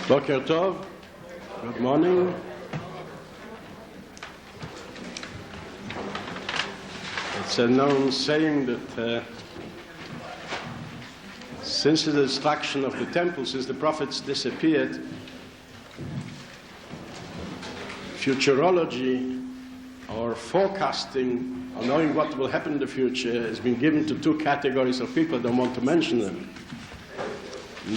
Boker Tov, good morning. It's a known saying that since the destruction of the temple, since the prophets disappeared, futurology or forecasting or knowing what will happen in the future has been given to two categories of people. I don't want to mention them.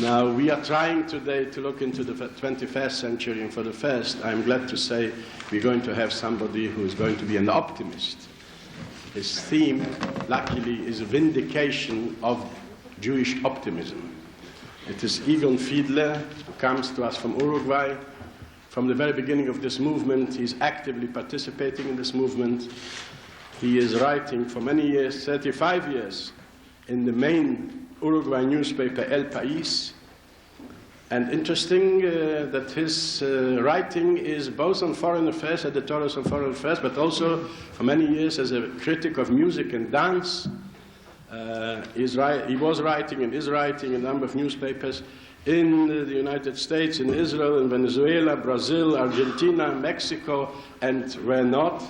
Now, we are trying today to look into the 21st century, and for the first, I'm glad to say we're going to have somebody who is going to be an optimist. His theme, luckily, is a vindication of Jewish optimism. It is Egon Friedler, who comes to us from Uruguay. From the very beginning of this movement, he's actively participating in this movement. He is writing for many years, 35 years, in the main Uruguay newspaper El País, and interesting that his writing is both on foreign affairs, editorials on foreign affairs, but also for many years as a critic of music and dance. He was writing and is writing in a number of newspapers in the United States, in Israel, in Venezuela, Brazil, Argentina, Mexico, and where not.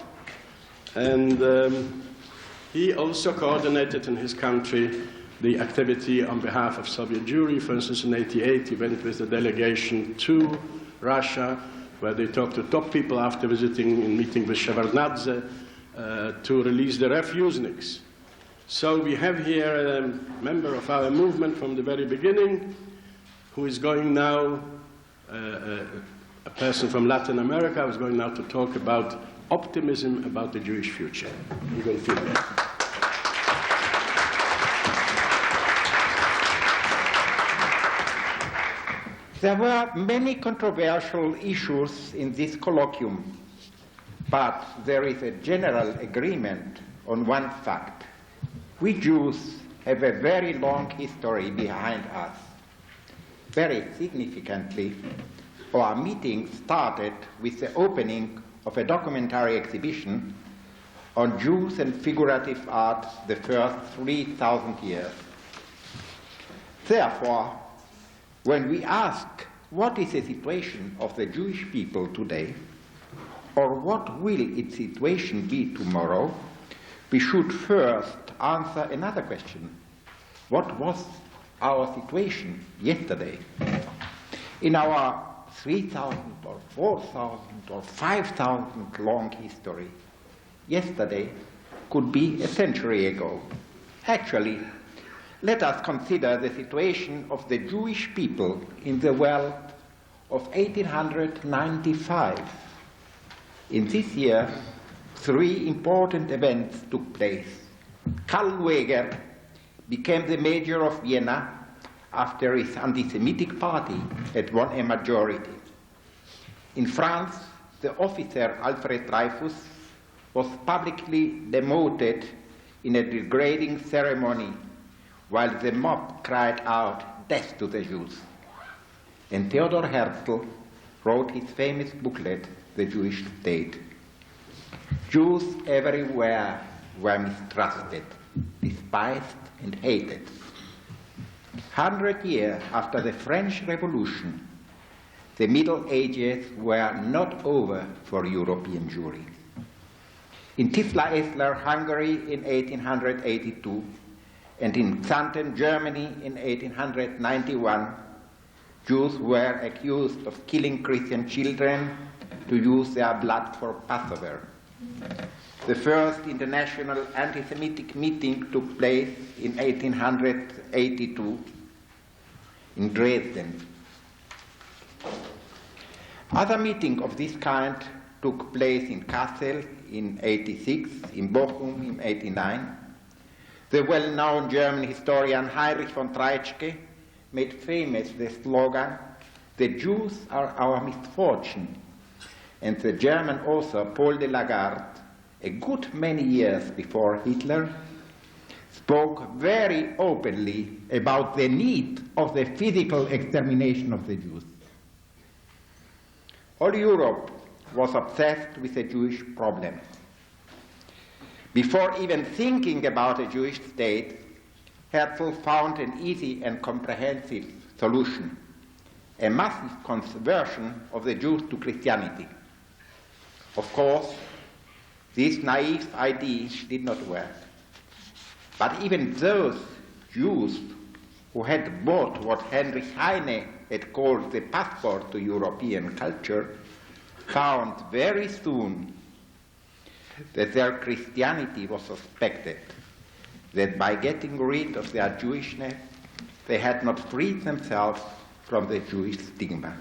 And he also coordinated in his country the activity on behalf of Soviet Jewry. For instance, in '88, he went with a delegation to Russia, where they talked to top people after visiting and meeting with Shevardnadze to release the refuseniks. So we have here a member of our movement from the very beginning, who is going now, a person from Latin America, who is going now to talk about optimism about the Jewish future. Egon Friedler. There were many controversial issues in this colloquium, but there is a general agreement on one fact. We Jews have a very long history behind us. Very significantly, our meeting started with the opening of a documentary exhibition on Jews and figurative art the first 3,000 years. Therefore, when we ask what is the situation of the Jewish people today, or what will its situation be tomorrow, we should first answer another question. What was our situation yesterday? In our 3,000 or 4,000 or 5,000 long history, yesterday could be a century ago. Actually, let us consider the situation of the Jewish people in the world of 1895. In this year, three important events took place. Karl Lueger became the mayor of Vienna after his anti-Semitic party had won a majority. In France, the officer Alfred Dreyfus was publicly demoted in a degrading ceremony, while the mob cried out, "Death to the Jews." And Theodor Herzl wrote his famous booklet, The Jewish State. Jews everywhere were mistrusted, despised, and hated. 100 years after the French Revolution, the Middle Ages were not over for European Jewry. In Tisla-Esler, Hungary in 1882, and in Xanten, Germany in 1891, Jews were accused of killing Christian children to use their blood for Passover. The first international anti-Semitic meeting took place in 1882 in Dresden. Other meetings of this kind took place in Kassel in 86, in Bochum in 89. The well-known German historian Heinrich von Treitschke made famous the slogan, "The Jews are our misfortune." And the German author Paul de Lagarde, a good many years before Hitler, spoke very openly about the need of the physical extermination of the Jews. All Europe was obsessed with the Jewish problem. Before even thinking about a Jewish state, Herzl found an easy and comprehensive solution. a massive conversion of the Jews to Christianity. Of course, this naive idea did not work. But even those Jews who had bought what Heinrich Heine had called the passport to European culture found very soon that their Christianity was suspected, that by getting rid of their Jewishness, they had not freed themselves from the Jewish stigma.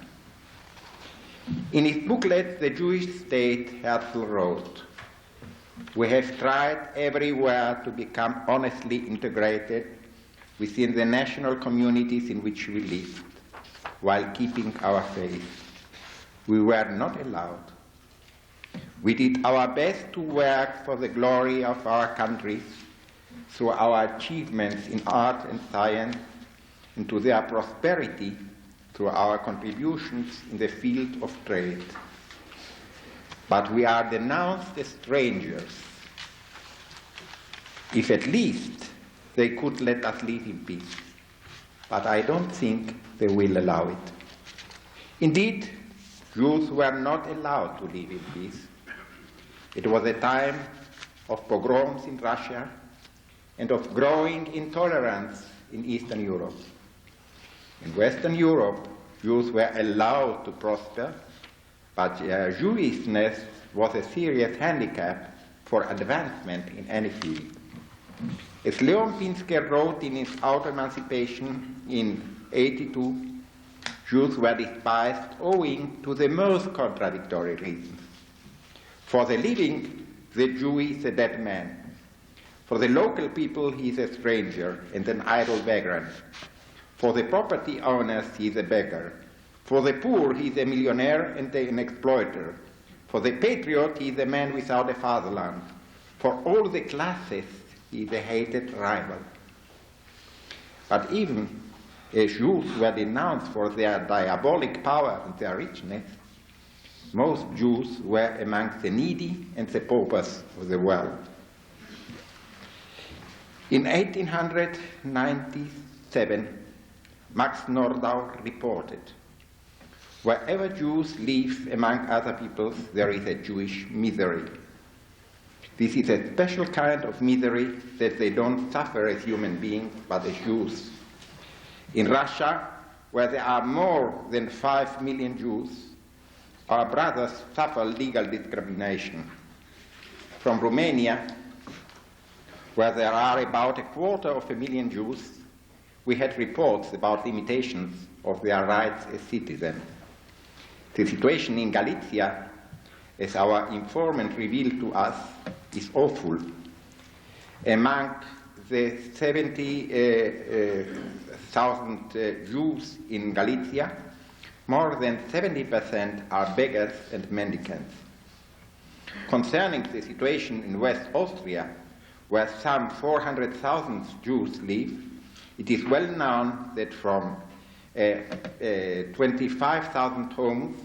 In his booklet, The Jewish State, Herzl wrote, "We have tried everywhere to become honestly integrated within the national communities in which we lived, while keeping our faith. We were not allowed. We did our best to work for the glory of our countries through our achievements in art and science, and to their prosperity through our contributions in the field of trade. But we are denounced as strangers. If at least they could let us live in peace. But I don't think they will allow it." Indeed, Jews were not allowed to live in peace. It was a time of pogroms in Russia and of growing intolerance in Eastern Europe. In Western Europe, Jews were allowed to prosper, but Jewishness was a serious handicap for advancement in any field. As Leon Pinsker wrote in his Auto-Emancipation in 1982, Jews were despised owing to the most contradictory reasons. For the living, the Jew is a dead man. For the local people, he is a stranger and an idle vagrant. For the property owners, he is a beggar. For the poor, he is a millionaire and an exploiter. For the patriot, he is a man without a fatherland. For all the classes, he is a hated rival. But even as Jews were denounced for their diabolic power and their richness, most Jews were amongst the needy and the paupers of the world. In 1897, Max Nordau reported, "Wherever Jews live among other peoples, there is a Jewish misery. This is a special kind of misery that they don't suffer as human beings, but as Jews. In Russia, where there are more than 5 million Jews, our brothers suffer legal discrimination. From Romania, where there are about 250,000 Jews, we had reports about limitations of their rights as citizens. The situation in Galicia, as our informant revealed to us, is awful. Among the 70,000 Jews in Galicia, more than 70% are beggars and mendicants. Concerning the situation in West Austria, where some 400,000 Jews live, it is well known that from 25,000 homes,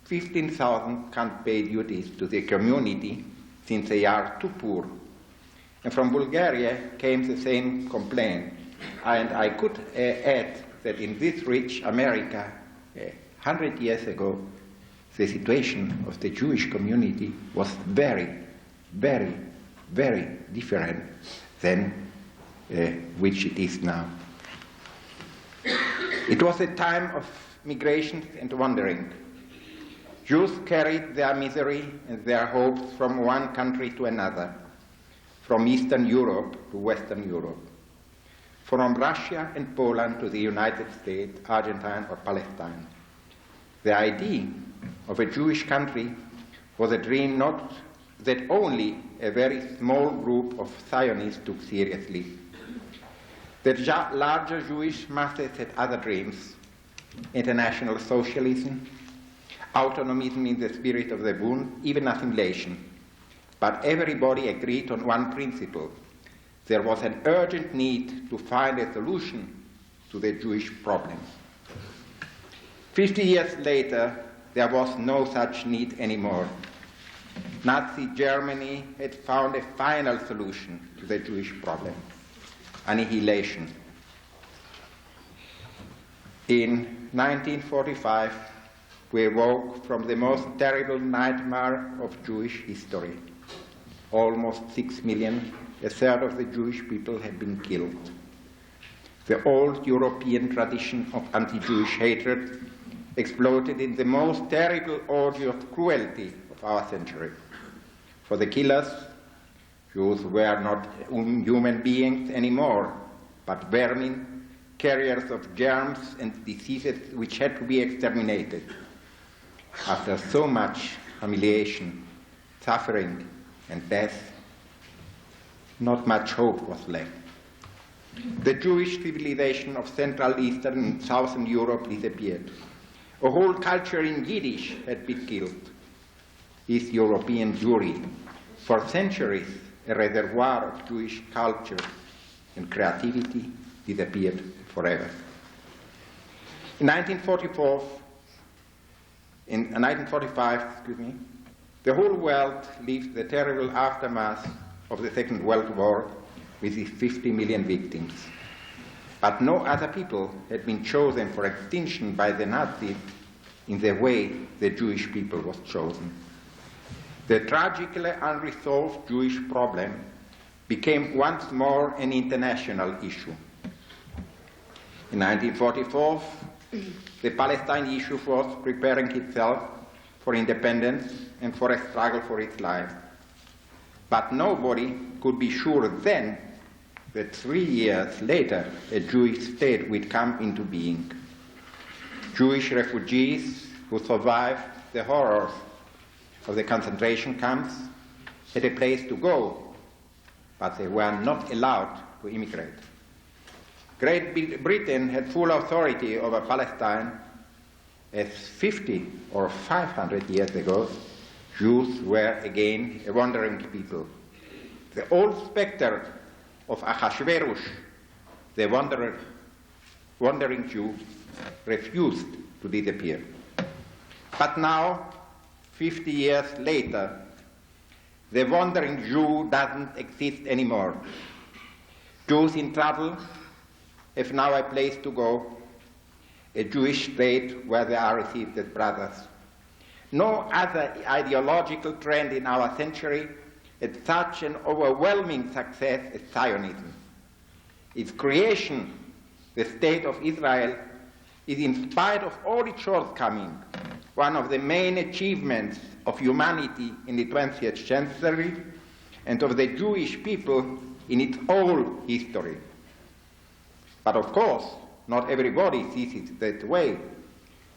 15,000 can't pay duties to the community since they are too poor. And from Bulgaria came the same complaint. And I could add that in this rich America, 100 years ago, the situation of the Jewish community was very, very, very different than which it is now. It was a time of migration and wandering. Jews carried their misery and their hopes from one country to another, from Eastern Europe to Western Europe, from Russia and Poland to the United States, Argentina or Palestine. The idea of a Jewish country was a dream not that only a very small group of Zionists took seriously. The larger Jewish masses had other dreams: international socialism, autonomism in the spirit of the Bund, even assimilation. But everybody agreed on one principle: there was an urgent need to find a solution to the Jewish problem. 50 years later, there was no such need anymore. Nazi Germany had found a final solution to the Jewish problem: annihilation. In 1945, we awoke from the most terrible nightmare of Jewish history. Almost 6 million, a third of the Jewish people had been killed. The old European tradition of anti-Jewish hatred exploded in the most terrible orgy of cruelty of our century. For the killers, Jews were not human beings anymore, but vermin, carriers of germs and diseases which had to be exterminated. After so much humiliation, suffering, and death, not much hope was left. The Jewish civilization of Central, Eastern, and Southern Europe disappeared. A whole culture in Yiddish had been killed. East European Jewry, for centuries a reservoir of Jewish culture and creativity, disappeared forever. In 1945, the whole world lived the terrible aftermath of the Second World War with its 50 million victims. But no other people had been chosen for extinction by the Nazis in the way the Jewish people was chosen. The tragically unresolved Jewish problem became once more an international issue. In 1944, the Palestine issue was preparing itself for independence and for a struggle for its life. But nobody could be sure then that 3 years later a Jewish state would come into being. Jewish refugees who survived the horrors of the concentration camps had a place to go, but they were not allowed to immigrate. Great Britain had full authority over Palestine, as 50 or 500 years ago, Jews were again a wandering people. The old specter of Ahasuerus, the wandering Jew, refused to disappear. But now, 50 years later, the wandering Jew doesn't exist anymore. Jews in trouble have now a place to go, a Jewish state where they are received as brothers. No other ideological trend in our century had such an overwhelming success as Zionism. Its creation, the State of Israel, is, in spite of all its shortcomings, one of the main achievements of humanity in the 20th century and of the Jewish people in its whole history. But of course, not everybody sees it that way.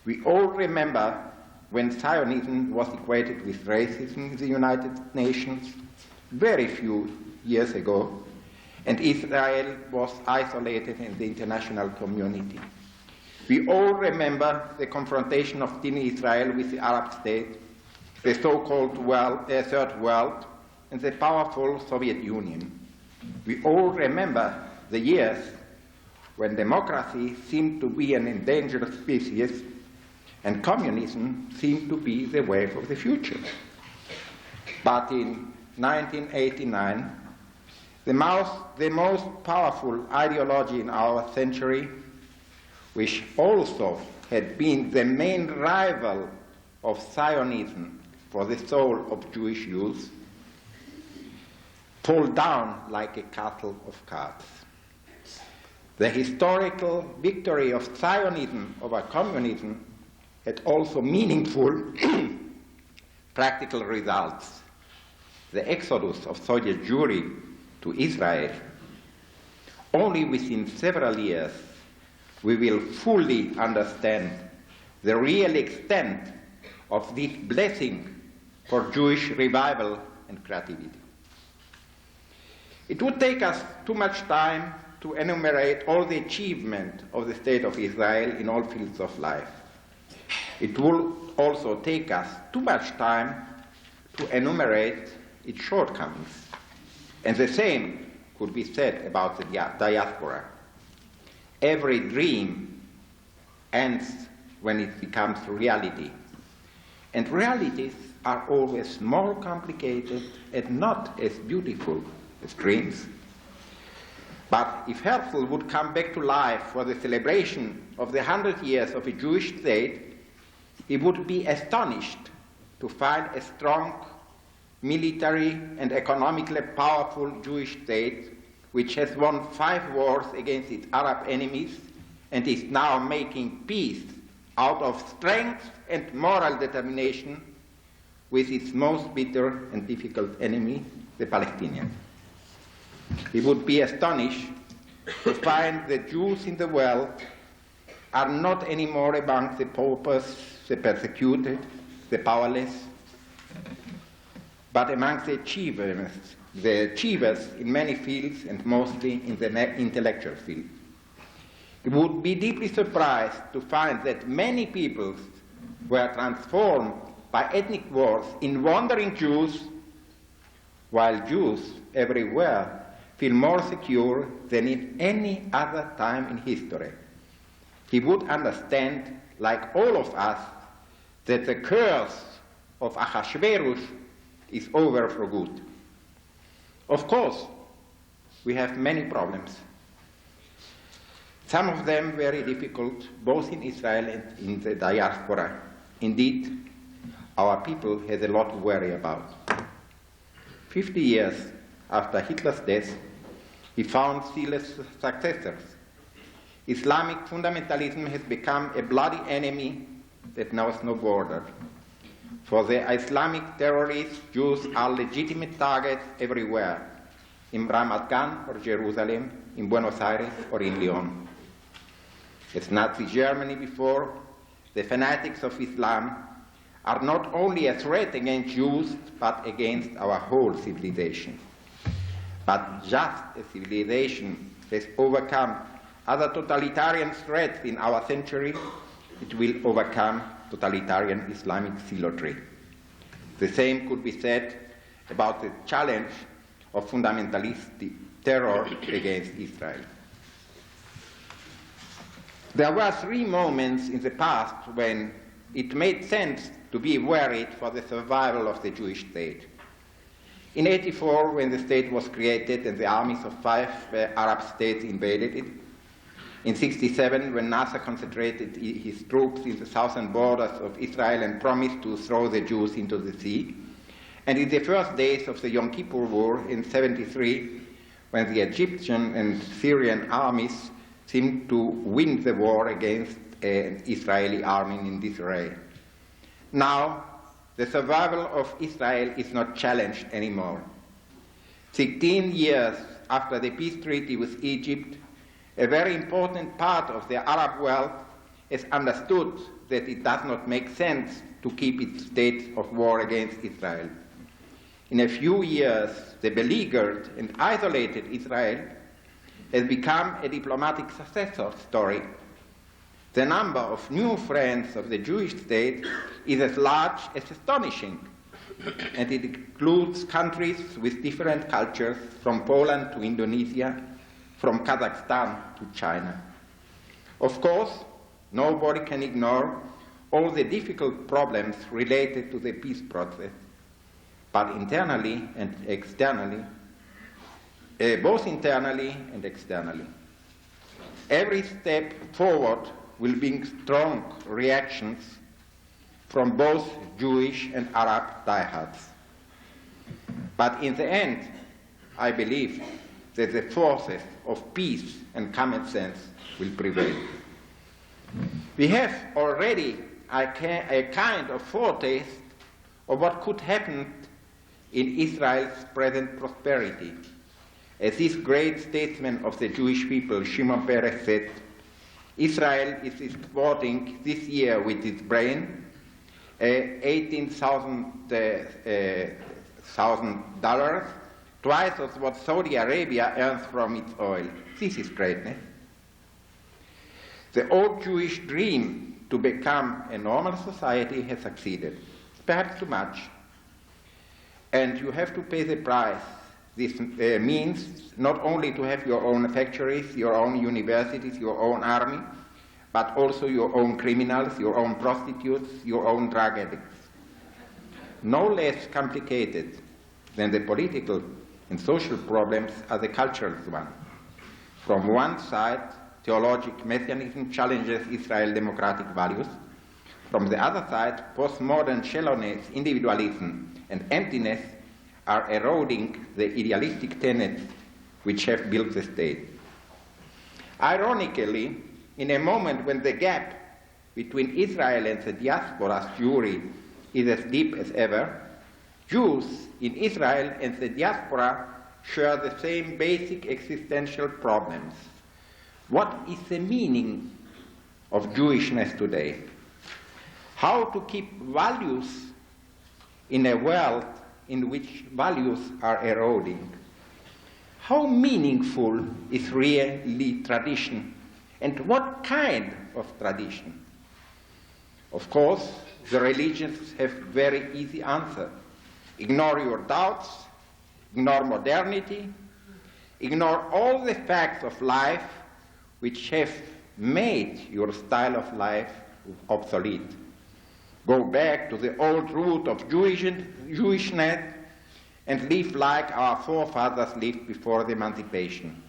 We all remember when Zionism was equated with racism in the United Nations very few years ago, and Israel was isolated in the international community. We all remember the confrontation of tiny Israel with the Arab states, the so-called Third World, and the powerful Soviet Union. We all remember the years when democracy seemed to be an endangered species and communism seemed to be the wave of the future. But in 1989, the most powerful ideology in our century, which also had been the main rival of Zionism for the soul of Jewish youth, fall down like a castle of cards. The historical victory of Zionism over communism had also meaningful practical results. The exodus of Soviet Jewry to Israel. Only within several years we will fully understand the real extent of this blessing for Jewish revival and creativity. It would take us too much time to enumerate all the achievement of the State of Israel in all fields of life. It will also take us too much time to enumerate its shortcomings. And the same could be said about the diaspora. Every dream ends when it becomes reality. And realities are always more complicated and not as beautiful as dreams. But if Herzl would come back to life for the celebration of the 100 years of a Jewish state, he would be astonished to find a strong, military and economically powerful Jewish state which has won 5 wars against its Arab enemies and is now making peace out of strength and moral determination with its most bitter and difficult enemy, the Palestinians. He would be astonished to find that Jews in the world are not anymore among the paupers, the persecuted, the powerless, but among the achievers in many fields and mostly in the intellectual field. He would be deeply surprised to find that many peoples were transformed by ethnic wars in wandering Jews, while Jews everywhere feel more secure than in any other time in history. He would understand, like all of us, that the curse of Ahasuerus is over for good. Of course, we have many problems. Some of them very difficult, both in Israel and in the diaspora. Indeed, our people has a lot to worry about. 50 years after Hitler's death, he found zealous successors. Islamic fundamentalism has become a bloody enemy that knows no border. For the Islamic terrorists, Jews are legitimate targets everywhere, in Ramat Gan or Jerusalem, in Buenos Aires or in Lyon. As Nazi Germany before, the fanatics of Islam are not only a threat against Jews, but against our whole civilization. But just as civilization has overcome other totalitarian threats in our century, it will overcome totalitarian Islamic zealotry. The same could be said about the challenge of fundamentalist terror against Israel. There were 3 moments in the past when it made sense to be worried for the survival of the Jewish state. In 1984, when the state was created and the armies of 5 Arab states invaded it. In 1967, when Nasser concentrated his troops in the southern borders of Israel and promised to throw the Jews into the sea. And in the first days of the Yom Kippur War in 1973, when the Egyptian and Syrian armies seemed to win the war against an Israeli army in disarray. Now, the survival of Israel is not challenged anymore. 16 years after the peace treaty with Egypt, a very important part of the Arab world has understood that it does not make sense to keep its state of war against Israel. In a few years, the beleaguered and isolated Israel has become a diplomatic success story. The number of new friends of the Jewish state is as large as astonishing, and it includes countries with different cultures, from Poland to Indonesia, from Kazakhstan to China. Of course, nobody can ignore all the difficult problems related to the peace process, but internally and externally, both internally and externally, every step forward will bring strong reactions from both Jewish and Arab diehards. But in the end, I believe that the forces of peace and common sense will prevail. We have already a kind of foretaste of what could happen in Israel's present prosperity. As this great statesman of the Jewish people, Shimon Peres, said, Israel is exporting this year with its brain $18,000, twice as what Saudi Arabia earns from its oil. This is greatness. The old Jewish dream to become a normal society has succeeded, perhaps too much. And you have to pay the price. This means not only to have your own factories, your own universities, your own army, but also your own criminals, your own prostitutes, your own drug addicts. No less complicated than the political and social problems are the cultural ones. From one side, theological messianism challenges Israel's democratic values. From the other side, postmodern shallowness, individualism, and emptiness are eroding the idealistic tenets which have built the state. Ironically, in a moment when the gap between Israel and the diaspora's Jewry is as deep as ever, Jews in Israel and the diaspora share the same basic existential problems. What is the meaning of Jewishness today? How to keep values in a world in which values are eroding? How meaningful is really tradition, and what kind of tradition? Of course, the religions have very easy answer. Ignore your doubts, ignore modernity, ignore all the facts of life which have made your style of life obsolete. Go back to the old root of Jewishness and live like our forefathers lived before the emancipation.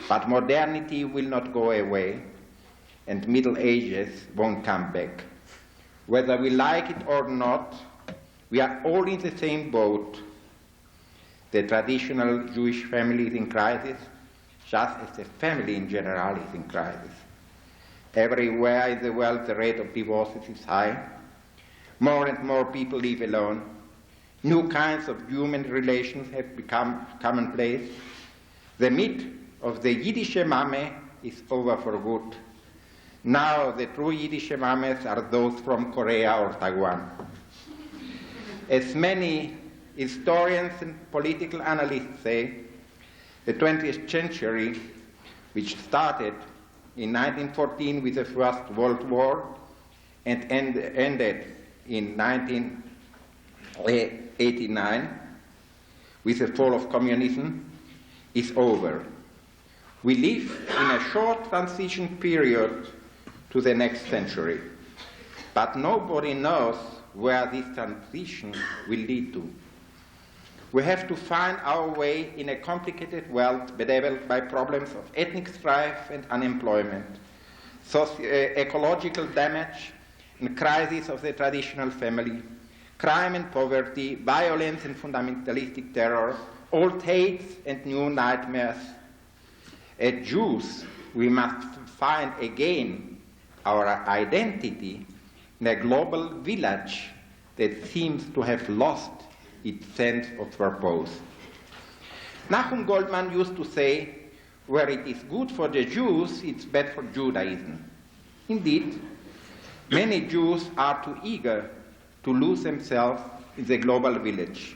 But modernity will not go away, and Middle Ages won't come back. Whether we like it or not, we are all in the same boat. The traditional Jewish family is in crisis, just as the family in general is in crisis. Everywhere in the world the rate of divorces is high. More and more people live alone. New kinds of human relations have become commonplace. The myth of the Yiddish Mame is over for good. Now the true Yiddish Mames are those from Korea or Taiwan. As many historians and political analysts say, the 20th century, which started in 1914 with the First World War and ended in 1989 with the fall of communism, is over. We live in a short transition period to the next century, but nobody knows where this transition will lead to. We have to find our way in a complicated world bedeviled by problems of ethnic strife and unemployment, ecological damage and crisis of the traditional family, crime and poverty, violence and fundamentalistic terror, old hates and new nightmares. As Jews, we must find again our identity in a global village that seems to have lost its sense of purpose. Nahum Goldman used to say, where it is good for the Jews, it's bad for Judaism. Indeed, many Jews are too eager to lose themselves in the global village.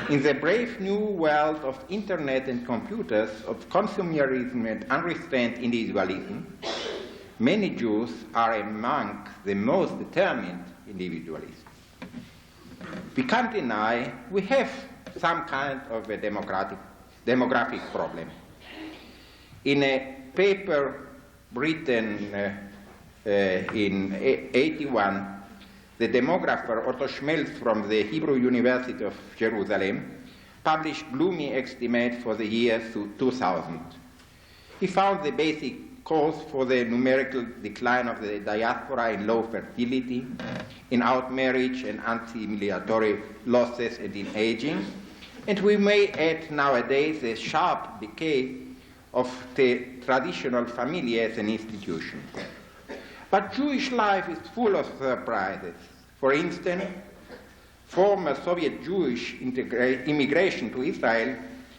In the brave new world of internet and computers, of consumerism and unrestrained individualism, many Jews are among the most determined individualists. We can't deny we have some kind of a demographic problem. In a paper written in 1981, the demographer Otto Schmelz from the Hebrew University of Jerusalem published gloomy estimates for the year 2000. He found the basic cause for the numerical decline of the diaspora in low fertility, in outmarriage and anti-military losses, and in aging. And we may add nowadays a sharp decay of the traditional family as an institution. But Jewish life is full of surprises. For instance, former Soviet Jewish immigration to Israel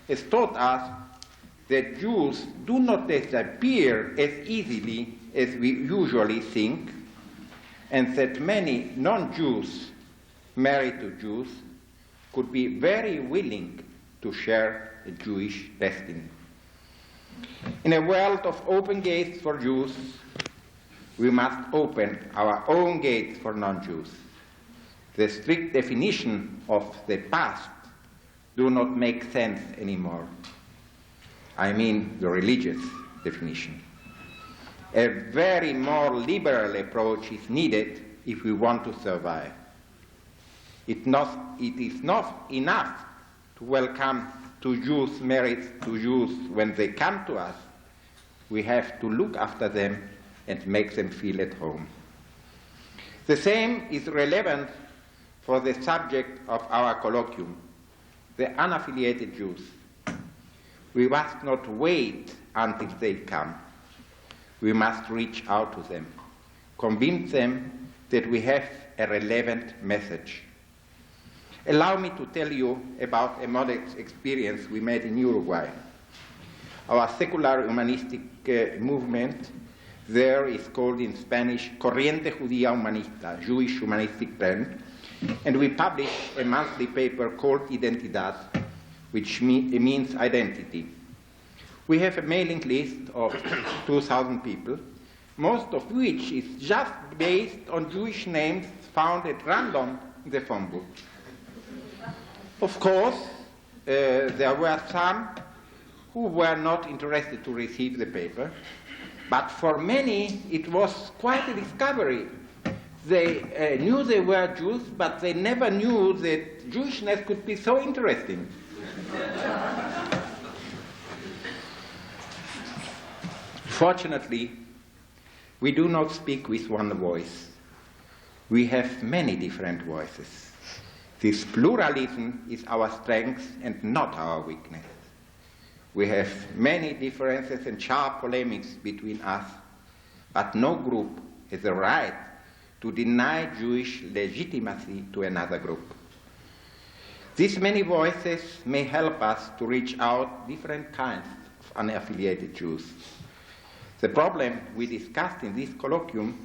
has taught us that Jews do not disappear as easily as we usually think, and that many non-Jews married to Jews could be very willing to share a Jewish destiny. In a world of open gates for Jews, we must open our own gates for non-Jews. The strict definition of the past do not make sense anymore. I mean the religious definition. A very more liberal approach is needed if we want to survive. It is not enough to welcome two Jews married to Jews when they come to us. we have to look after them and make them feel at home. The same is relevant for the subject of our colloquium, the unaffiliated Jews. We must not wait until they come. We must reach out to them, convince them that we have a relevant message. Allow me to tell you about a modest experience we made in Uruguay. Our secular humanistic movement there is called in Spanish Corriente Judía Humanista, Jewish humanistic trend, and we publish a monthly paper called Identidad, which means identity. We have a mailing list of 2,000 people, most of which is just based on Jewish names found at random in the phone book. Of course, there were some who were not interested to receive the paper, but for many it was quite a discovery. They knew they were Jews, but they never knew that Jewishness could be so interesting. Fortunately, we do not speak with one voice. We have many different voices. This pluralism is our strength and not our weakness. We have many differences and sharp polemics between us, but no group has the right to deny Jewish legitimacy to another group. These many voices may help us to reach out different kinds of unaffiliated Jews. The problem we discussed in this colloquium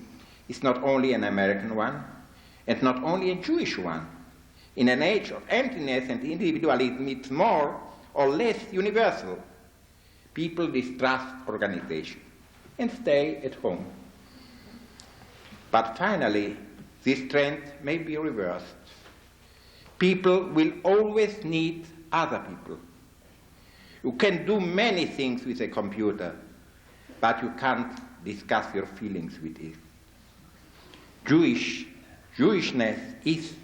is not only an American one, and not only a Jewish one. In an age of emptiness and individualism, it's more or less universal. People distrust organization and stay at home. But finally, this trend may be reversed. People will always need other people. You can do many things with a computer, but you can't discuss your feelings with it. Jewishness is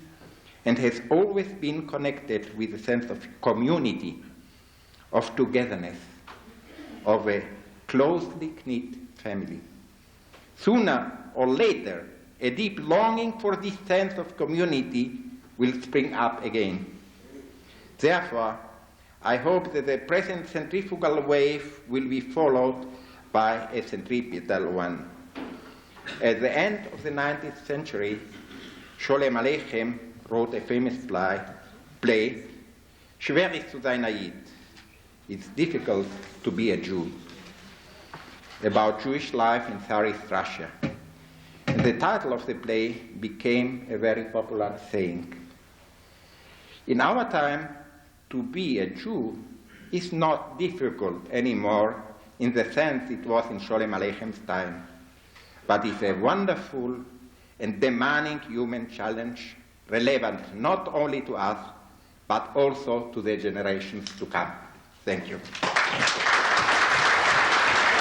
and has always been connected with a sense of community, of togetherness, of a closely knit family. Sooner or later, a deep longing for this sense of community will spring up again. Therefore, I hope that the present centrifugal wave will be followed by a centripetal one. At the end of the 19th century, Sholem Aleichem wrote a famous play, Schwer ist zu sein Jid. It's difficult to be a Jew, about Jewish life in Tsarist Russia. And the title of the play became a very popular saying. In our time, to be a Jew is not difficult anymore in the sense it was in Sholem Aleichem's time, but is a wonderful and demanding human challenge, relevant not only to us, but also to the generations to come. Thank you.